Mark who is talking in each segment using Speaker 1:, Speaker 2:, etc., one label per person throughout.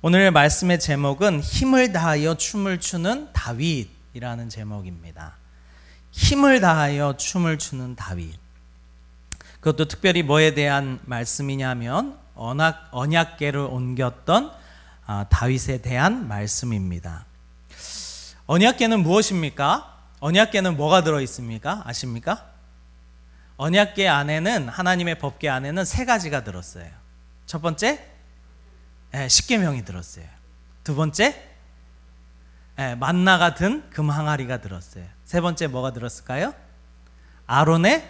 Speaker 1: 오늘의 말씀의 제목은 힘을 다하여 춤을 추는 다윗이라는 제목입니다. 힘을 다하여 춤을 추는 다윗. 그것도 특별히 뭐에 대한 말씀이냐면 언약궤를 옮겼던 다윗에 대한 말씀입니다. 언약궤는 무엇입니까? 언약궤는 뭐가 들어있습니까? 아십니까? 언약궤 안에는, 하나님의 법궤 안에는 세 가지가 들었어요. 첫 번째, 십계명이 들었어요. 두 번째, 만나가 든 금 항아리가 들었어요. 세 번째 뭐가 들었을까요? 아론의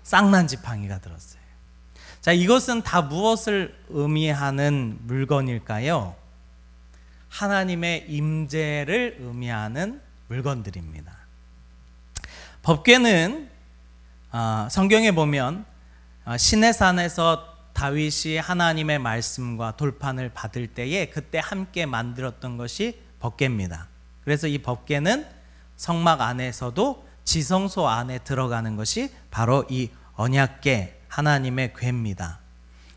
Speaker 1: 쌍난 지팡이가 들었어요. 자, 이것은 다 무엇을 의미하는 물건일까요? 하나님의 임재를 의미하는 물건들입니다. 법궤는 성경에 보면 시내산에서 다윗이 하나님의 말씀과 돌판을 받을 때에 그때 함께 만들었던 것이 법궤입니다. 그래서 이 법궤는 성막 안에서도 지성소 안에 들어가는 것이 바로 이 언약궤, 하나님의 궤입니다.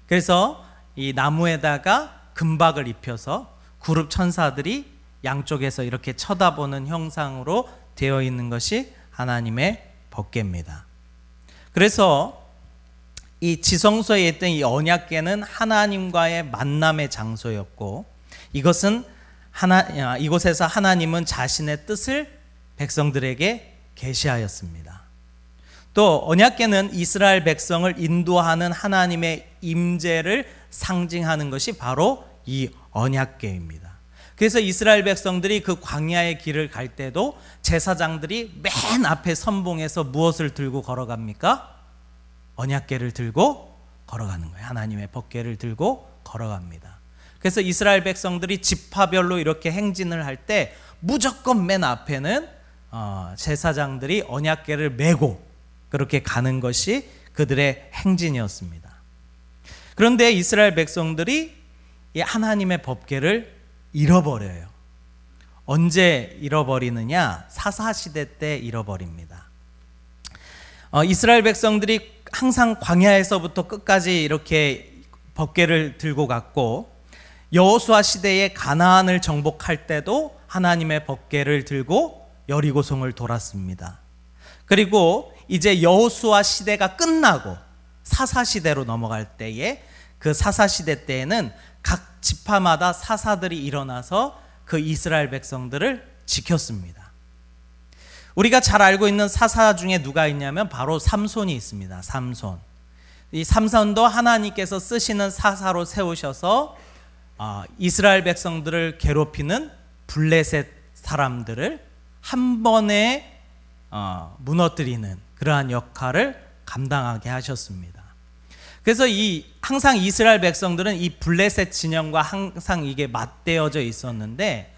Speaker 1: 그래서 이 나무에다가 금박을 입혀서 구룹 천사들이 양쪽에서 이렇게 쳐다보는 형상으로 되어 있는 것이 하나님의 법궤입니다. 그래서 이 지성소에 있던 이 언약궤는 하나님과의 만남의 장소였고, 이곳에서 하나님은 자신의 뜻을 백성들에게 계시하였습니다. 또 언약궤는 이스라엘 백성을 인도하는 하나님의 임재를 상징하는 것이 바로 이 언약궤입니다. 그래서 이스라엘 백성들이 그 광야의 길을 갈 때도 제사장들이 맨 앞에 선봉에서 무엇을 들고 걸어갑니까? 언약궤를 들고 걸어가는 거예요. 하나님의 법궤를 들고 걸어갑니다. 그래서 이스라엘 백성들이 지파별로 이렇게 행진을 할 때 무조건 맨 앞에는 제사장들이 언약궤를 메고 그렇게 가는 것이 그들의 행진이었습니다. 그런데 이스라엘 백성들이 이 하나님의 법궤를 잃어버려요. 언제 잃어버리느냐? 사사시대 때 잃어버립니다. 이스라엘 백성들이 항상 광야에서부터 끝까지 이렇게 법궤를 들고 갔고, 여호수아 시대에 가나안을 정복할 때도 하나님의 법궤를 들고 여리고성을 돌았습니다. 그리고 이제 여호수아 시대가 끝나고 사사시대로 넘어갈 때에, 그 사사시대 때에는 각 지파마다 사사들이 일어나서 그 이스라엘 백성들을 지켰습니다. 우리가 잘 알고 있는 사사 중에 누가 있냐면 바로 삼손이 있습니다. 삼손. 이 삼손도 하나님께서 쓰시는 사사로 세우셔서 이스라엘 백성들을 괴롭히는 블레셋 사람들을 한 번에 무너뜨리는 그러한 역할을 감당하게 하셨습니다. 그래서 항상 이스라엘 백성들은 이 블레셋 진영과 항상 이게 맞대어져 있었는데,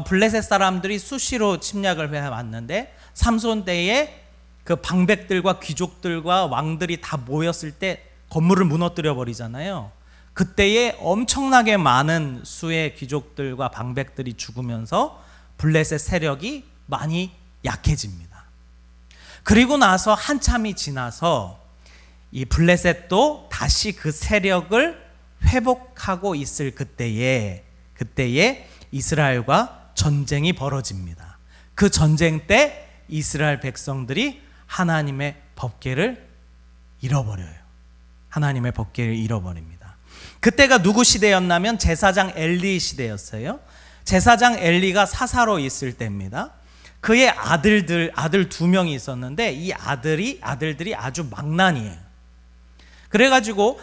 Speaker 1: 블레셋 사람들이 수시로 침략을 해왔는데, 삼손 때에 그 방백들과 귀족들과 왕들이 다 모였을 때 건물을 무너뜨려 버리잖아요. 그때에 엄청나게 많은 수의 귀족들과 방백들이 죽으면서 블레셋 세력이 많이 약해집니다. 그리고 나서 한참이 지나서 이 블레셋도 다시 그 세력을 회복하고 있을 그때에 이스라엘과 전쟁이 벌어집니다. 그 전쟁 때 이스라엘 백성들이 하나님의 법궤를 잃어버려요. 하나님의 법궤를 잃어버립니다. 그때가 누구 시대였냐면 제사장 엘리 시대였어요. 제사장 엘리가 사사로 있을 때입니다. 그의 아들 2명이 있었는데 이 아들들이 아주 망난이에요. 그래가지고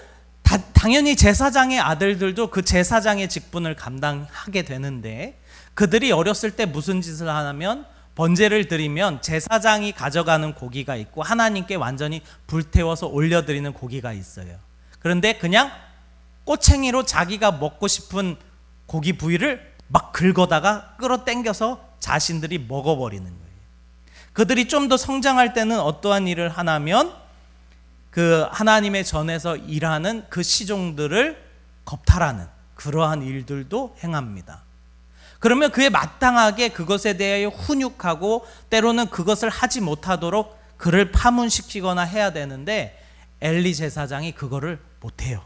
Speaker 1: 당연히 제사장의 아들들도 그 제사장의 직분을 감당하게 되는데, 그들이 어렸을 때 무슨 짓을 하냐면 번제를 드리면 제사장이 가져가는 고기가 있고 하나님께 완전히 불태워서 올려드리는 고기가 있어요. 그런데 그냥 꼬챙이로 자기가 먹고 싶은 고기 부위를 막 긁어다가 끌어당겨서 자신들이 먹어버리는 거예요. 그들이 좀 더 성장할 때는 어떠한 일을 하냐면 그 하나님의 전에서 일하는 그 시종들을 겁탈하는 그러한 일들도 행합니다. 그러면 그에 마땅하게 그것에 대하여 훈육하고 때로는 그것을 하지 못하도록 그를 파문시키거나 해야 되는데 엘리 제사장이 그거를 못해요.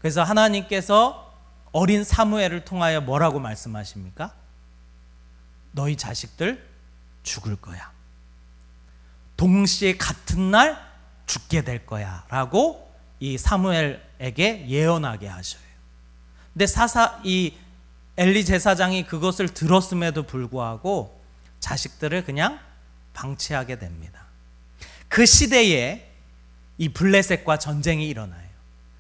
Speaker 1: 그래서 하나님께서 어린 사무엘을 통하여 뭐라고 말씀하십니까? 너희 자식들 죽을 거야. 동시에 같은 날 죽게 될 거야 라고 이 사무엘에게 예언하게 하셔요. 근데 이 엘리 제사장이 그것을 들었음에도 불구하고 자식들을 그냥 방치하게 됩니다. 그 시대에 이 블레셋과 전쟁이 일어나요.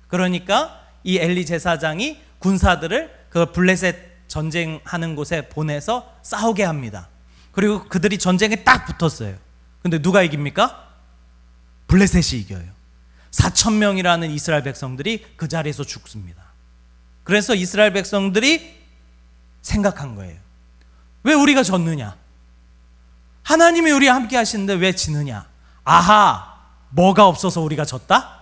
Speaker 1: 그러니까 이 엘리 제사장이 군사들을 그 블레셋 전쟁하는 곳에 보내서 싸우게 합니다. 그리고 그들이 전쟁에 딱 붙었어요. 근데 누가 이깁니까? 블레셋이 이겨요. 4,000명이라는 이스라엘 백성들이 그 자리에서 죽습니다. 그래서 이스라엘 백성들이 생각한 거예요. 왜 우리가 졌느냐? 하나님이 우리와 함께 하시는데 왜 지느냐? 아하, 뭐가 없어서 우리가 졌다?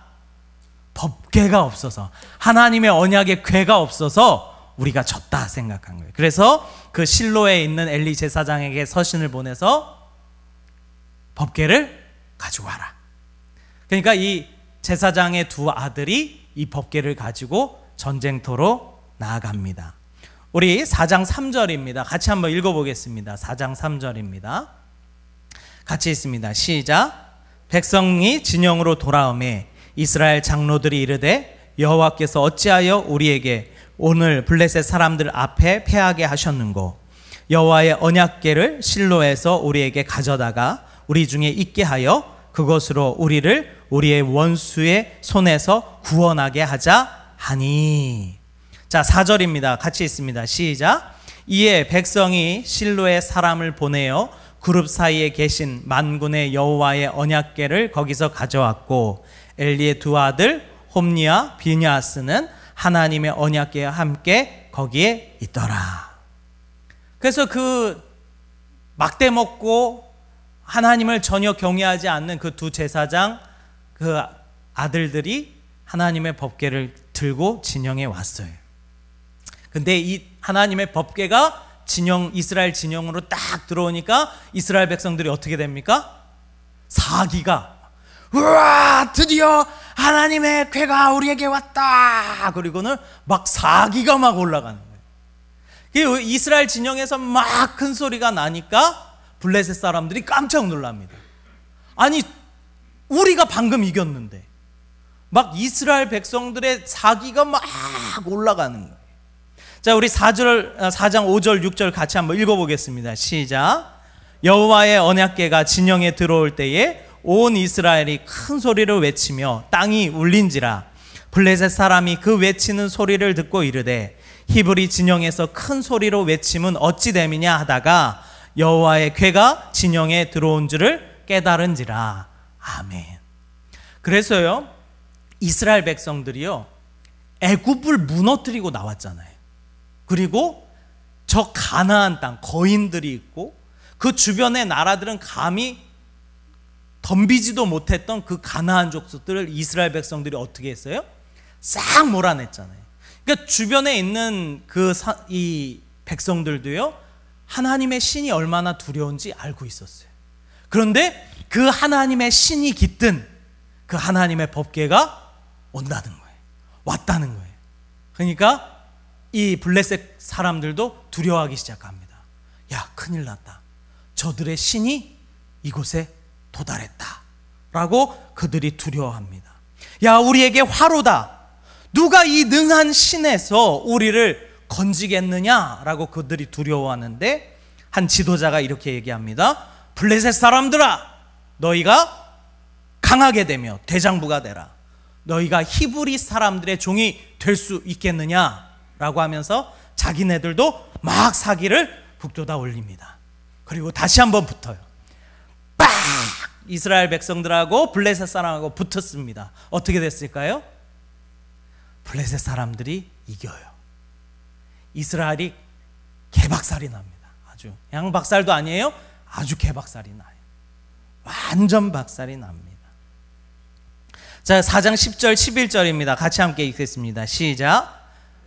Speaker 1: 법궤가 없어서, 하나님의 언약의 궤가 없어서 우리가 졌다 생각한 거예요. 그래서 그 실로에 있는 엘리 제사장에게 서신을 보내서 법궤를 가지고 와라. 그러니까 이 제사장의 두 아들이 이 법궤를 가지고 전쟁터로 나아갑니다. 우리 4장 3절입니다. 같이 한번 읽어보겠습니다. 4장 3절입니다. 같이 있습니다. 시작. 백성이 진영으로 돌아오매 이스라엘 장로들이 이르되 여호와께서 어찌하여 우리에게 오늘 블레셋 사람들 앞에 패하게 하셨는고? 여호와의 언약궤를 실로에서 우리에게 가져다가 우리 중에 있게 하여 그것으로 우리를 우리의 원수의 손에서 구원하게 하자 하니. 자, 4절입니다. 같이 있습니다. 시작. 이에 백성이 실로에 사람을 보내어 그룹 사이에 계신 만군의 여호와의 언약궤를 거기서 가져왔고 엘리의 두 아들 홈니와 비냐스는 하나님의 언약궤와 함께 거기에 있더라. 그래서 그 막대 먹고 하나님을 전혀 경외하지 않는 그 두 제사장 그 아들들이 하나님의 법궤를 들고 진영에 왔어요. 근데 이 하나님의 법궤가 이스라엘 진영으로 딱 들어오니까 이스라엘 백성들이 어떻게 됩니까? 사기가, 우와, 드디어 하나님의 궤가 우리에게 왔다. 그리고는 막 사기가 막 올라가는 거예요. 이스라엘 진영에서 막 큰 소리가 나니까 블레셋 사람들이 깜짝 놀랍니다. 아니, 우리가 방금 이겼는데 막 이스라엘 백성들의 사기가 막 올라가는 거예요. 자, 우리 4장 5절 6절 같이 한번 읽어보겠습니다. 시작. 여호와의 언약궤가 진영에 들어올 때에 온 이스라엘이 큰 소리를 외치며 땅이 울린지라. 블레셋 사람이 그 외치는 소리를 듣고 이르되 히브리 진영에서 큰 소리로 외침은 어찌 됨이냐 하다가 여호와의 궤가 진영에 들어온 줄을 깨달은지라. 아멘. 그래서요, 이스라엘 백성들이요, 애굽을 무너뜨리고 나왔잖아요. 그리고 저 가나안 땅, 거인들이 있고 그 주변의 나라들은 감히 덤비지도 못했던 그 가나안 족속들을 이스라엘 백성들이 어떻게 했어요? 싹 몰아냈잖아요. 그러니까 주변에 있는 이 백성들도요, 하나님의 신이 얼마나 두려운지 알고 있었어요. 그런데 그 하나님의 신이 깃든 그 하나님의 법궤가 온다는 거예요. 왔다는 거예요. 그러니까 이 블레셋 사람들도 두려워하기 시작합니다. 야, 큰일 났다. 저들의 신이 이곳에 도달했다 라고 그들이 두려워합니다. 야, 우리에게 화로다. 누가 이 능한 신에서 우리를 건지겠느냐 라고 그들이 두려워하는데 한 지도자가 이렇게 얘기합니다. 블레셋 사람들아, 너희가 강하게 되며 대장부가 되라. 너희가 히브리 사람들의 종이 될 수 있겠느냐 라고 하면서 자기네들도 막 사기를 북돋아 올립니다. 그리고 다시 한번 붙어요. 빡! 이스라엘 백성들하고 블레셋 사람하고 붙었습니다. 어떻게 됐을까요? 블레셋 사람들이 이겨요. 이스라엘이 개박살이 납니다. 아주 양박살도 아니에요. 아주 개박살이 나요. 완전 박살이 납니다. 자, 4장 10절 11절입니다. 같이 함께 읽겠습니다. 시작.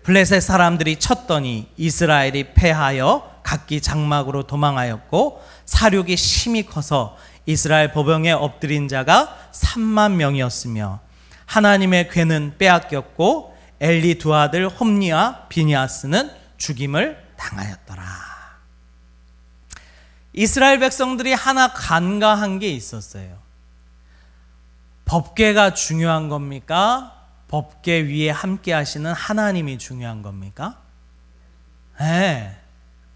Speaker 1: 블레셋 사람들이 쳤더니 이스라엘이 패하여 각기 장막으로 도망하였고 사륙이 심히 커서 이스라엘 보병에 엎드린 자가 3만 명이었으며 하나님의 궤는 빼앗겼고 엘리 두 아들 홈니와 비니아스는 죽임을 당하였더라. 이스라엘 백성들이 하나 간과한 게 있었어요. 법궤가 중요한 겁니까? 법궤 위에 함께 하시는 하나님이 중요한 겁니까? 네,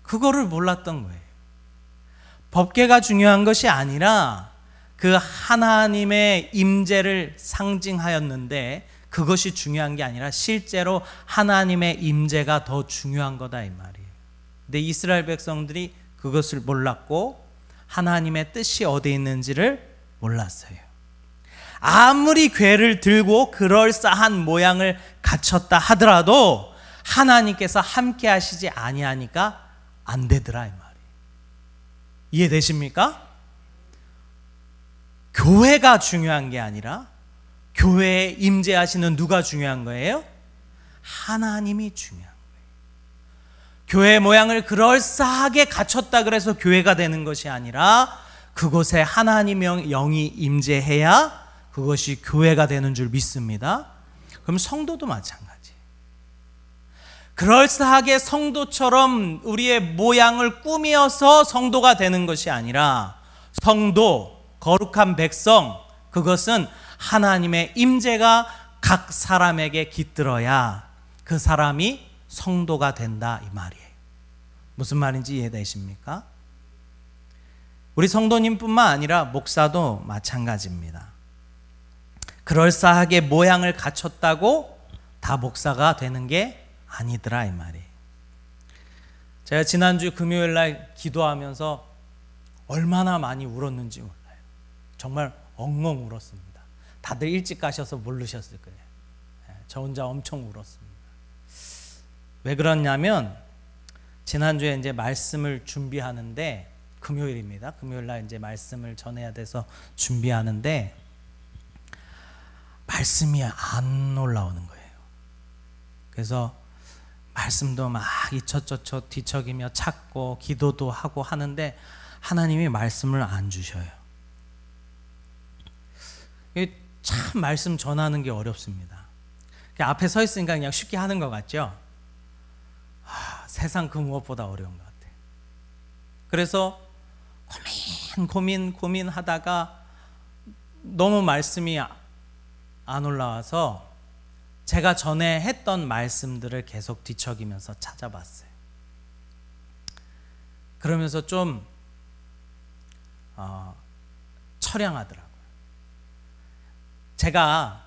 Speaker 1: 그거를 몰랐던 거예요. 법궤가 중요한 것이 아니라 그 하나님의 임재를 상징하였는데 그것이 중요한 게 아니라 실제로 하나님의 임재가 더 중요한 거다 이 말이에요. 근데 이스라엘 백성들이 그것을 몰랐고 하나님의 뜻이 어디 있는지를 몰랐어요. 아무리 궤를 들고 그럴싸한 모양을 갖췄다 하더라도 하나님께서 함께 하시지 아니하니까 안 되더라 이 말이에요. 이해되십니까? 교회가 중요한 게 아니라 교회에 임재하시는 누가 중요한 거예요? 하나님이 중요한 거예요. 교회 모양을 그럴싸하게 갖췄다 그래서 교회가 되는 것이 아니라 그곳에 하나님의 영이 임재해야 그것이 교회가 되는 줄 믿습니다. 그럼 성도도 마찬가지. 그럴싸하게 성도처럼 우리의 모양을 꾸미어서 성도가 되는 것이 아니라 성도, 거룩한 백성, 그것은 하나님의 임재가 각 사람에게 깃들어야 그 사람이 성도가 된다 이 말이에요. 무슨 말인지 이해되십니까? 우리 성도님뿐만 아니라 목사도 마찬가지입니다. 그럴싸하게 모양을 갖췄다고 다 목사가 되는 게 아니더라 이 말이에요. 제가 지난주 금요일 날 기도하면서 얼마나 많이 울었는지 몰라요. 정말 엉엉 울었습니다. 다들 일찍 가셔서 모르셨을 거예요. 저 혼자 엄청 울었습니다. 왜 그러냐면 지난주에 이제 말씀을 준비하는데 금요일입니다. 금요일 날 이제 말씀을 전해야 돼서 준비하는데 말씀이 안 올라오는 거예요. 그래서 말씀도 막 이처저처 뒤척이며 찾고 기도도 하고 하는데 하나님이 말씀을 안 주셔요. 참 말씀 전하는 게 어렵습니다. 앞에 서 있으니까 그냥 쉽게 하는 것 같죠? 세상 그 무엇보다 어려운 것 같아요. 그래서 고민하다가 너무 말씀이 안 올라와서 제가 전에 했던 말씀들을 계속 뒤척이면서 찾아봤어요. 그러면서 좀 처량하더라고요. 제가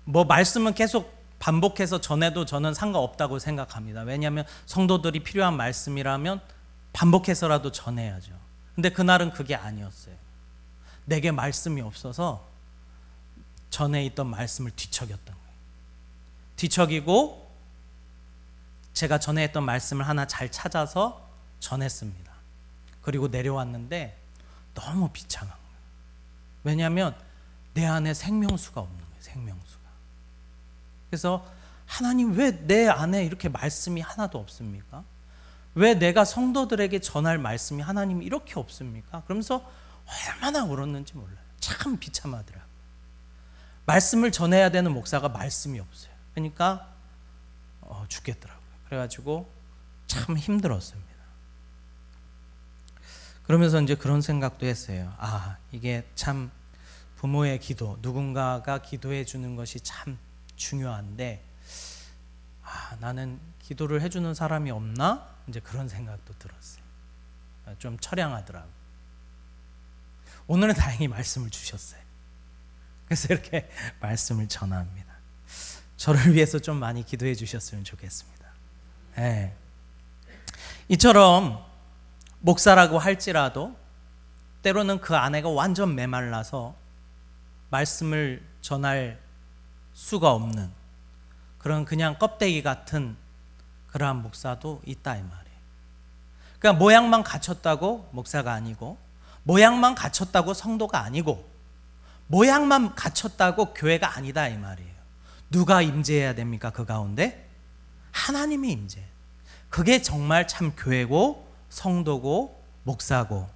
Speaker 1: 뭐 말씀은 계속 반복해서 전해도 저는 상관없다고 생각합니다. 왜냐하면 성도들이 필요한 말씀이라면 반복해서라도 전해야죠. 근데 그날은 그게 아니었어요. 내게 말씀이 없어서 전에 있던 말씀을 뒤척였던 거예요. 뒤척이고 제가 전에 했던 말씀을 하나 잘 찾아서 전했습니다. 그리고 내려왔는데 너무 비참한 거예요. 왜냐하면 내 안에 생명수가 없는 거예요. 생명수가. 그래서 하나님 왜 내 안에 이렇게 말씀이 하나도 없습니까? 왜 내가 성도들에게 전할 말씀이 하나님 이렇게 없습니까? 그러면서 얼마나 울었는지 몰라요. 참 비참하더라고요. 말씀을 전해야 되는 목사가 말씀이 없어요. 그러니까 죽겠더라고요. 그래가지고 참 힘들었습니다. 그러면서 이제 그런 생각도 했어요. 이게 참 부모의 기도, 누군가가 기도해 주는 것이 참 중요한데 나는 기도를 해주는 사람이 없나? 이제 그런 생각도 들었어요. 좀 처량하더라고요. 오늘은 다행히 말씀을 주셨어요. 그래서 이렇게 말씀을 전합니다. 저를 위해서 좀 많이 기도해 주셨으면 좋겠습니다. 네. 이처럼 목사라고 할지라도 때로는 그 아내가 완전 메말라서 말씀을 전할 수가 없는 그런 그냥 껍데기 같은 그러한 목사도 있다 이 말이에요. 그러니까 모양만 갖췄다고 목사가 아니고, 모양만 갖췄다고 성도가 아니고, 모양만 갖췄다고 교회가 아니다 이 말이에요. 누가 임재해야 됩니까? 그 가운데 하나님이 임재. 그게 정말 참 교회고 성도고 목사고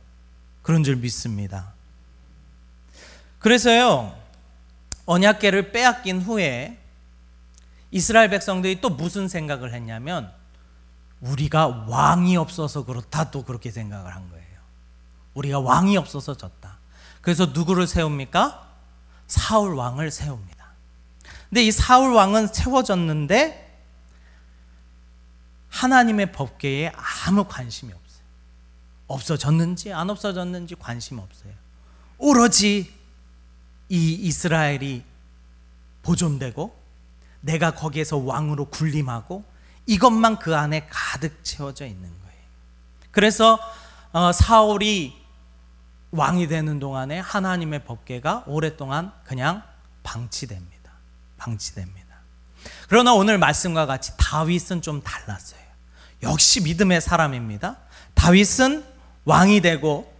Speaker 1: 그런 줄 믿습니다. 그래서요, 언약궤를 빼앗긴 후에 이스라엘 백성들이 또 무슨 생각을 했냐면 우리가 왕이 없어서 그렇다, 또 그렇게 생각을 한 거예요. 우리가 왕이 없어서 졌다. 그래서 누구를 세웁니까? 사울 왕을 세웁니다. 근데 이 사울 왕은 세워졌는데 하나님의 법궤에 아무 관심이 없어요. 없어졌는지 안 없어졌는지 관심 없어요. 오로지 이 이스라엘이 보존되고 내가 거기에서 왕으로 군림하고 이것만 그 안에 가득 채워져 있는 거예요. 그래서 사울이 왕이 되는 동안에 하나님의 법궤가 오랫동안 그냥 방치됩니다. 그러나 오늘 말씀과 같이 다윗은 좀 달랐어요. 역시 믿음의 사람입니다. 다윗은 왕이 되고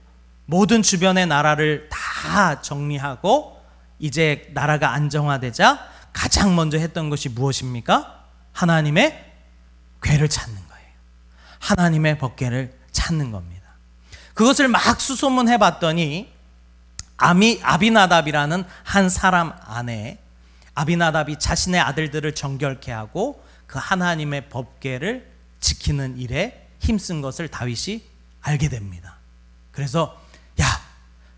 Speaker 1: 모든 주변의 나라를 다 정리하고 이제 나라가 안정화되자 가장 먼저 했던 것이 무엇입니까? 하나님의 궤를 찾는 거예요. 하나님의 법궤를 찾는 겁니다. 그것을 막 수소문해 봤더니 아비나답이라는 한 사람 안에 아비나답이 자신의 아들들을 정결케 하고 그 하나님의 법궤를 지키는 일에 힘쓴 것을 다윗이 알게 됩니다. 그래서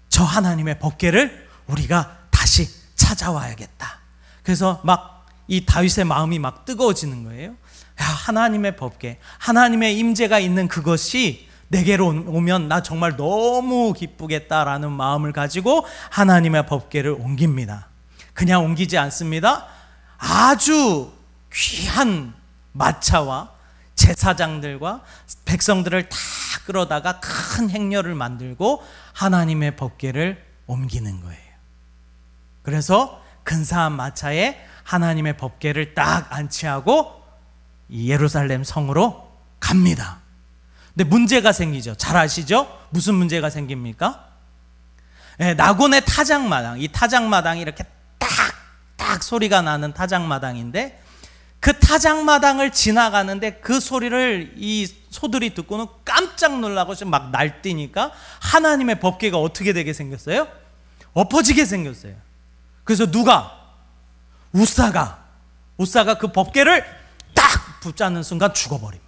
Speaker 1: 저 하나님의 법궤를 우리가 다시 찾아와야겠다. 그래서 막 이 다윗의 마음이 막 뜨거워지는 거예요. 하나님의 법궤, 하나님의 임재가 있는 그것이 내게로 오면 나 정말 너무 기쁘겠다라는 마음을 가지고 하나님의 법궤를 옮깁니다. 그냥 옮기지 않습니다. 아주 귀한 마차와 제사장들과 백성들을 다 끌어다가 큰 행렬을 만들고 하나님의 법궤를 옮기는 거예요. 그래서 근사한 마차에 하나님의 법궤를 딱 안치하고 예루살렘 성으로 갑니다. 근데 문제가 생기죠. 잘 아시죠? 무슨 문제가 생깁니까? 나곤의 타작마당, 이 타작마당이 이렇게 딱 소리가 나는 타작마당인데 그 타작마당을 지나가는데 그 소리를 이 소들이 듣고는 깜짝 놀라고 막 날뛰니까 하나님의 법궤가 어떻게 되게 생겼어요? 엎어지게 생겼어요. 그래서 누가? 우사가 그 법궤를 딱 붙잡는 순간 죽어버립니다.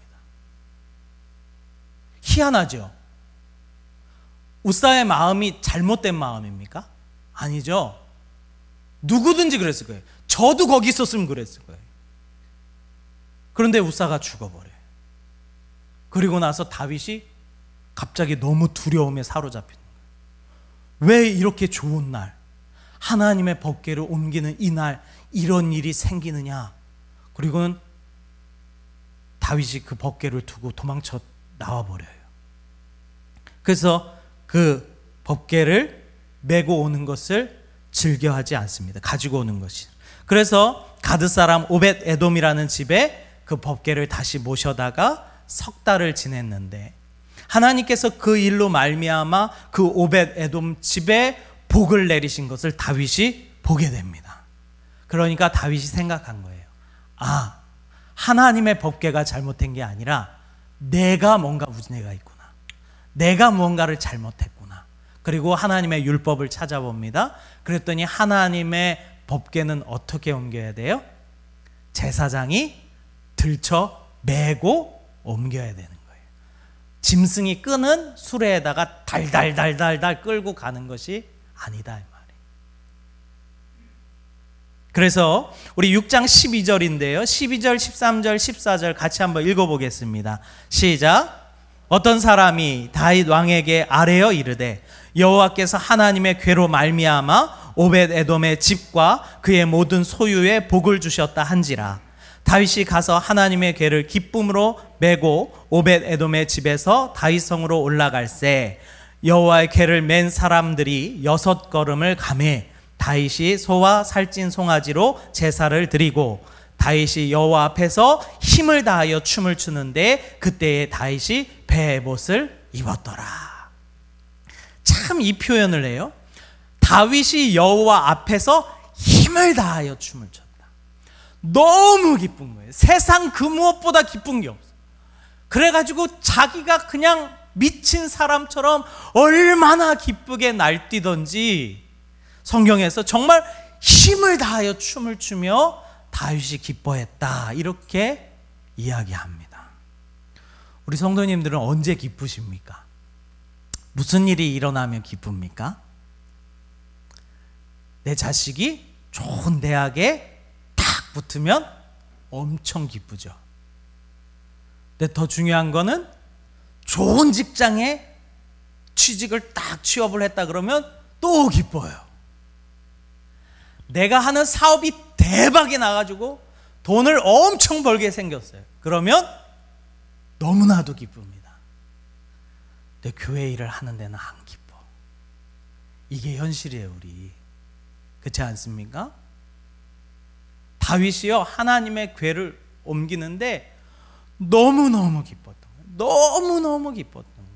Speaker 1: 희한하죠? 우사의 마음이 잘못된 마음입니까? 아니죠. 누구든지 그랬을 거예요. 저도 거기 있었으면 그랬을 거예요. 그런데 우사가 죽어버려요. 그리고 나서 다윗이 갑자기 너무 두려움에 사로잡히는 거예요. 왜 이렇게 좋은 날, 하나님의 법궤를 옮기는 이날 이런 일이 생기느냐. 그리고는 다윗이 그 법궤를 두고 도망쳐 나와버려요. 그래서 그 법궤를 메고 오는 것을 즐겨하지 않습니다. 가지고 오는 것이. 그래서 가드 사람 오벳 에돔이라는 집에 그 법궤를 다시 모셔다가 석 달을 지냈는데 하나님께서 그 일로 말미암아 그 오벳 에돔 집에 복을 내리신 것을 다윗이 보게 됩니다. 그러니까 다윗이 생각한 거예요. 하나님의 법궤가 잘못된 게 아니라 내가 뭔가 문제가 있구나. 내가 무언가를 잘못했구나. 그리고 하나님의 율법을 찾아봅니다. 그랬더니 하나님의 법궤는 어떻게 옮겨야 돼요? 제사장이 들쳐 메고 옮겨야 되는 거예요. 짐승이 끄는 수레에다가 달달달달달 끌고 가는 것이 아니다 이 말이에요. 그래서 우리 6장 12절인데요 12절, 13절, 14절 같이 한번 읽어보겠습니다. 시작. 어떤 사람이 다윗 왕에게 아뢰어 이르되 여호와께서 하나님의 궤로 말미암아 오벳 에돔의 집과 그의 모든 소유에 복을 주셨다 한지라. 다윗이 가서 하나님의 궤를 기쁨으로 메고 오벳 에돔의 집에서 다윗 성으로 올라갈새 여호와의 궤를 맨 사람들이 6걸음을 가매 다윗이 소와 살찐 송아지로 제사를 드리고 다윗이 여호와 앞에서 힘을 다하여 춤을 추는데 그때에 다윗이 베옷을 입었더라. 참 이 표현을 해요. 다윗이 여호와 앞에서 힘을 다하여 춤을 췄다. 너무 기쁜 거예요. 세상 그 무엇보다 기쁜 게 없어. 그래가지고 자기가 그냥 미친 사람처럼 얼마나 기쁘게 날뛰던지 성경에서 정말 힘을 다하여 춤을 추며 다윗이 기뻐했다. 이렇게 이야기합니다. 우리 성도님들은 언제 기쁘십니까? 무슨 일이 일어나면 기쁩니까? 내 자식이 좋은 대학에 딱 붙으면 엄청 기쁘죠. 근데 더 중요한 거는 좋은 직장에 취직을 딱 취업을 했다 그러면 또 기뻐요. 내가 하는 사업이 대박이 나가지고 돈을 엄청 벌게 생겼어요. 그러면 너무나도 기쁩니다. 근데 교회 일을 하는 데는 안 기뻐. 이게 현실이에요, 우리. 그렇지 않습니까? 다윗이요, 하나님의 궤를 옮기는데 너무너무 기뻤던 거예요. 너무너무 기뻤던 거예요.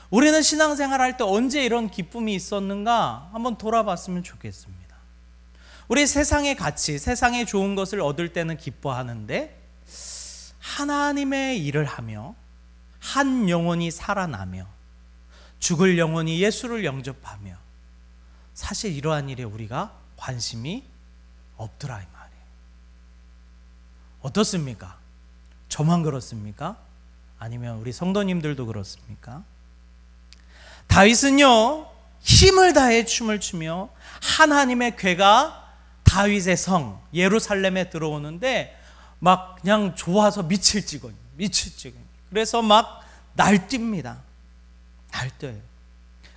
Speaker 1: 우리는 신앙생활 할 때 언제 이런 기쁨이 있었는가 한번 돌아봤으면 좋겠습니다. 우리 세상의 가치, 세상의 좋은 것을 얻을 때는 기뻐하는데 하나님의 일을 하며 한 영혼이 살아나며 죽을 영혼이 예수를 영접하며 사실 이러한 일에 우리가 관심이 없더라 이 말이에요. 어떻습니까? 저만 그렇습니까? 아니면 우리 성도님들도 그렇습니까? 다윗은요, 힘을 다해 춤을 추며 하나님의 궤가 다윗의 성 예루살렘에 들어오는데 막 그냥 좋아서 미칠 지경이에요. 그래서 막 날뜁니다. 날뛰어요.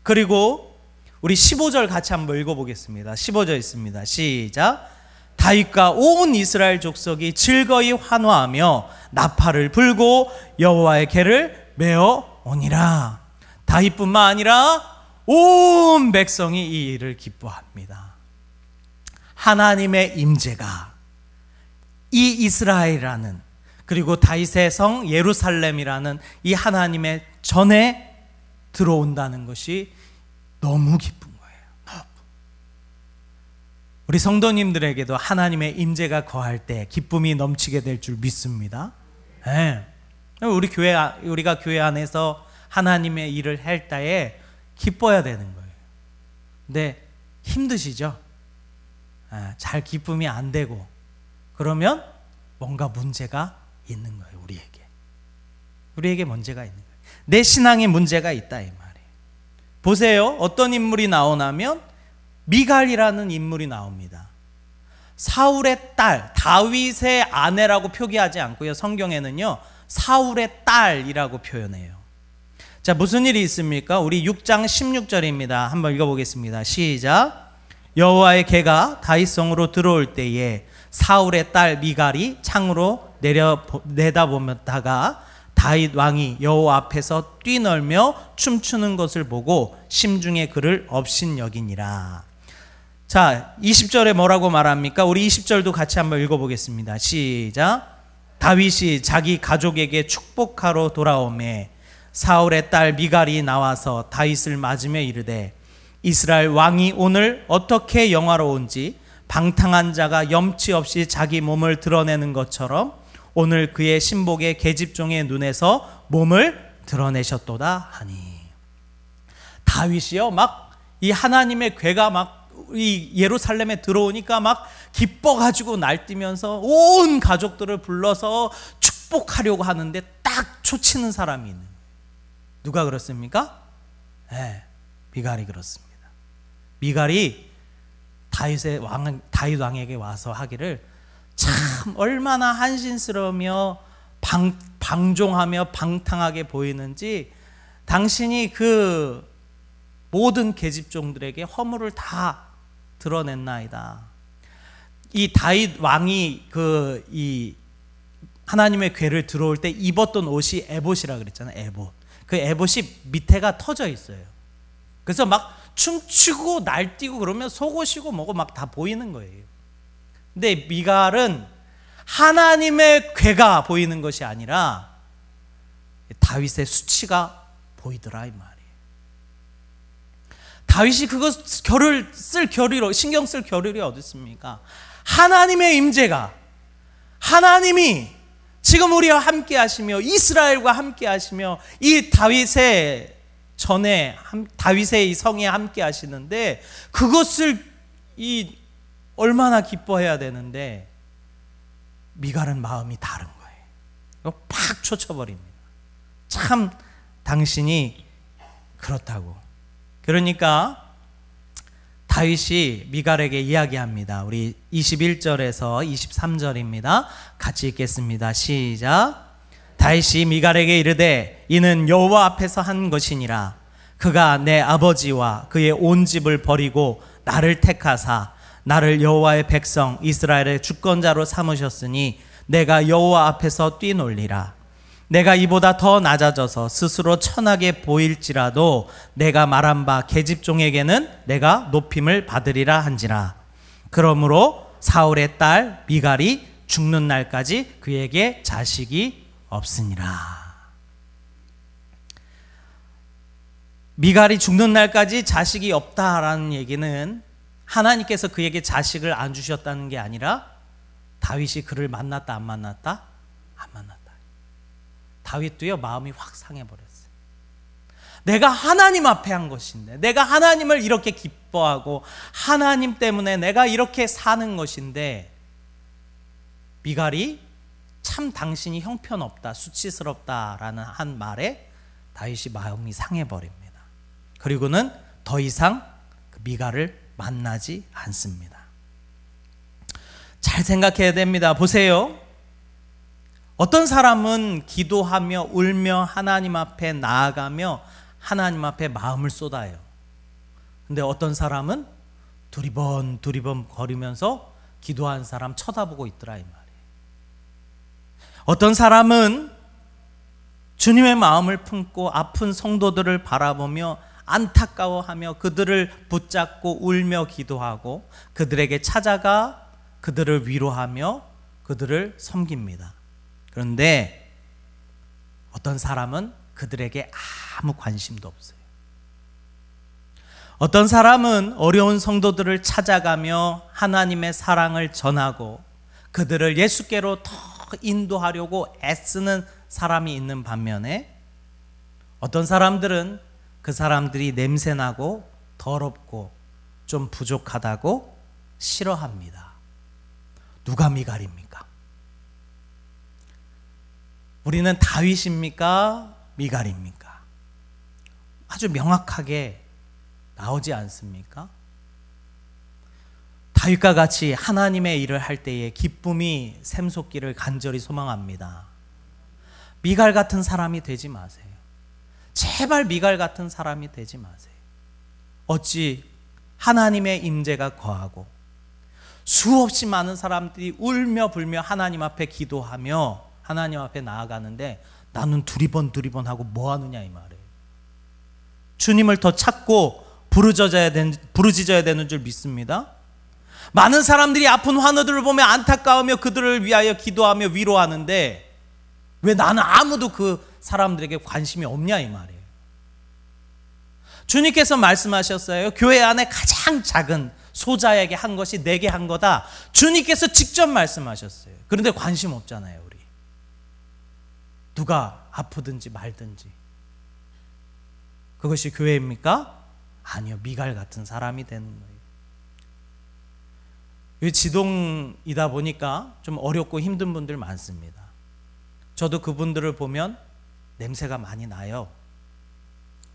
Speaker 1: 그리고 우리 15절 같이 한번 읽어보겠습니다. 15절 있습니다. 시작. 다윗과 온 이스라엘 족속이 즐거이 환호하며 나팔을 불고 여호와의 궤를 메어 오니라. 다윗뿐만 아니라 온 백성이 이 일을 기뻐합니다. 하나님의 임재가 이 이스라엘이라는 그리고 다윗의 성 예루살렘이라는 이 하나님의 전에 들어온다는 것이 너무 기쁜 거예요. 우리 성도님들에게도 하나님의 임재가 거할 때 기쁨이 넘치게 될 줄 믿습니다. 네. 우리가 교회 안에서 하나님의 일을 할 때에 기뻐야 되는 거예요. 근데 힘드시죠? 잘 기쁨이 안 되고 그러면 뭔가 문제가 있는 거예요. 우리에게 문제가 있는 거예요. 내 신앙에 문제가 있다 이 말이에요. 보세요. 어떤 인물이 나오냐면 미갈이라는 인물이 나옵니다. 사울의 딸, 다윗의 아내라고 표기하지 않고요. 성경에는요, 사울의 딸이라고 표현해요. 자, 무슨 일이 있습니까? 우리 6장 16절입니다. 한번 읽어보겠습니다. 시작. 여호와의 궤가 다윗성으로 들어올 때에 사울의 딸 미갈이 창으로 내다보다가 다윗 왕이 여호와 앞에서 뛰놀며 춤추는 것을 보고 심중에 그를 업신여기니라. 자, 20절에 뭐라고 말합니까? 우리 20절도 같이 한번 읽어보겠습니다. 시작. 다윗이 자기 가족에게 축복하러 돌아오매 사울의 딸 미갈이 나와서 다윗을 맞으며 이르되 이스라엘 왕이 오늘 어떻게 영화로운지 방탕한 자가 염치 없이 자기 몸을 드러내는 것처럼 오늘 그의 신복의 계집종의 눈에서 몸을 드러내셨도다 하니. 다윗이요, 막 이 하나님의 궤가 막 이 예루살렘에 들어오니까 막 기뻐가지고 날뛰면서 온 가족들을 불러서 축복하려고 하는데 딱 초치는 사람이 있는 거예요. 누가 그렇습니까? 네, 미갈이 그렇습니다. 미갈이 다윗 왕에게 와서 하기를 참 얼마나 한신스러우며 방종하며 방탕하게 보이는지 당신이 그 모든 계집종들에게 허물을 다 드러냈나이다. 이 다윗 왕이 이 하나님의 궤를 들어올 때 입었던 옷이 에봇이라 그랬잖아요. 에봇. 그 에봇이 밑에가 터져 있어요. 그래서 막 춤추고 날뛰고 그러면 속옷이고 뭐고 막 다 보이는 거예요. 근데 미갈은 하나님의 궤가 보이는 것이 아니라 다윗의 수치가 보이더라 이 말이에요. 다윗이 그거 신경 쓸 겨를이 어디 있습니까? 하나님의 임재가, 하나님이 지금 우리와 함께 하시며 이스라엘과 함께 하시며 이 다윗의 이 성에 함께 하시는데 그것을 얼마나 기뻐해야 되는데 미갈은 마음이 다른 거예요. 팍 쫓아버립니다. 참 당신이 그렇다고. 그러니까 다윗이 미갈에게 이야기합니다. 우리 21절에서 23절입니다. 같이 읽겠습니다. 시작. 다윗이 미갈에게 이르되 이는 여호와 앞에서 한 것이니라. 그가 내 아버지와 그의 온 집을 버리고 나를 택하사 나를 여호와의 백성 이스라엘의 주권자로 삼으셨으니 내가 여호와 앞에서 뛰놀리라. 내가 이보다 더 낮아져서 스스로 천하게 보일지라도 내가 말한 바 계집종에게는 내가 높임을 받으리라 한지라. 그러므로 사울의 딸 미갈이 죽는 날까지 그에게 자식이 없으니라. 미갈이 죽는 날까지 자식이 없다라는 얘기는 하나님께서 그에게 자식을 안 주셨다는 게 아니라 다윗이 그를 만났다 안 만났다? 안 만났다. 다윗도요 마음이 확 상해버렸어요. 내가 하나님 앞에 한 것인데, 내가 하나님을 이렇게 기뻐하고 하나님 때문에 내가 이렇게 사는 것인데, 미갈이 참 당신이 형편없다, 수치스럽다라는 한 말에 다윗이 마음이 상해버립니다. 그리고는 더 이상 그 미갈을 만나지 않습니다. 잘 생각해야 됩니다. 보세요. 어떤 사람은 기도하며 울며 하나님 앞에 나아가며 하나님 앞에 마음을 쏟아요. 근데 어떤 사람은 두리번 거리면서 기도한 사람 쳐다보고 있더라 이 말이에요. 어떤 사람은 주님의 마음을 품고 아픈 성도들을 바라보며 안타까워하며 그들을 붙잡고 울며 기도하고 그들에게 찾아가 그들을 위로하며 그들을 섬깁니다. 그런데 어떤 사람은 그들에게 아무 관심도 없어요. 어떤 사람은 어려운 성도들을 찾아가며 하나님의 사랑을 전하고 그들을 예수께로 더 인도하려고 애쓰는 사람이 있는 반면에 어떤 사람들은 그 사람들이 냄새나고 더럽고 좀 부족하다고 싫어합니다. 누가 미갈입니까? 우리는 다윗입니까? 미갈입니까? 아주 명확하게 나오지 않습니까? 다윗과 같이 하나님의 일을 할 때에 기쁨이 샘솟기를 간절히 소망합니다. 미갈 같은 사람이 되지 마세요. 제발 미갈 같은 사람이 되지 마세요. 어찌 하나님의 임재가 거하고 수없이 많은 사람들이 울며 불며 하나님 앞에 기도하며 하나님 앞에 나아가는데 나는 두리번 하고 뭐 하느냐 이 말이에요. 주님을 더 찾고 부르짖어야 되는 줄 믿습니다. 많은 사람들이 아픈 환우들을 보며 안타까우며 그들을 위하여 기도하며 위로하는데 왜 나는 아무도 그 사람들에게 관심이 없냐 이 말이에요. 주님께서 말씀하셨어요. 교회 안에 가장 작은 소자에게 한 것이 내게 한 거다. 주님께서 직접 말씀하셨어요. 그런데 관심 없잖아요 우리. 누가 아프든지 말든지. 그것이 교회입니까? 아니요. 미갈 같은 사람이 되는 거예요. 이 지동이다 보니까 좀 어렵고 힘든 분들 많습니다. 저도 그분들을 보면 냄새가 많이 나요.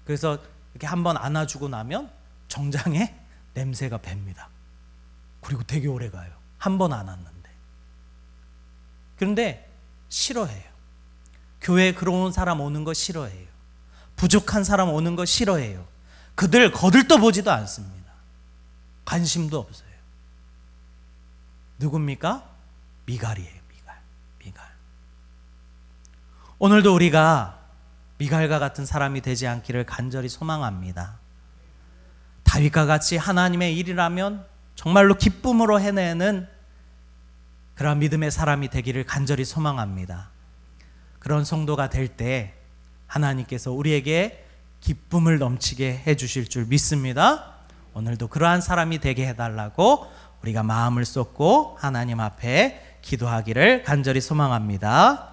Speaker 1: 그래서 이렇게 한번 안아주고 나면 정장에 냄새가 뱄니다. 그리고 되게 오래 가요. 한 번 안았는데. 그런데 싫어해요. 교회에 그런 사람 오는 거 싫어해요. 부족한 사람 오는 거 싫어해요. 그들 거들떠 보지도 않습니다. 관심도 없어요. 누굽니까? 미갈이에요. 미갈. 오늘도 우리가 미갈과 같은 사람이 되지 않기를 간절히 소망합니다. 다윗과 같이 하나님의 일이라면 정말로 기쁨으로 해내는 그런 믿음의 사람이 되기를 간절히 소망합니다. 그런 성도가 될 때 하나님께서 우리에게 기쁨을 넘치게 해주실 줄 믿습니다. 오늘도 그러한 사람이 되게 해달라고 우리가 마음을 쏟고 하나님 앞에 기도하기를 간절히 소망합니다.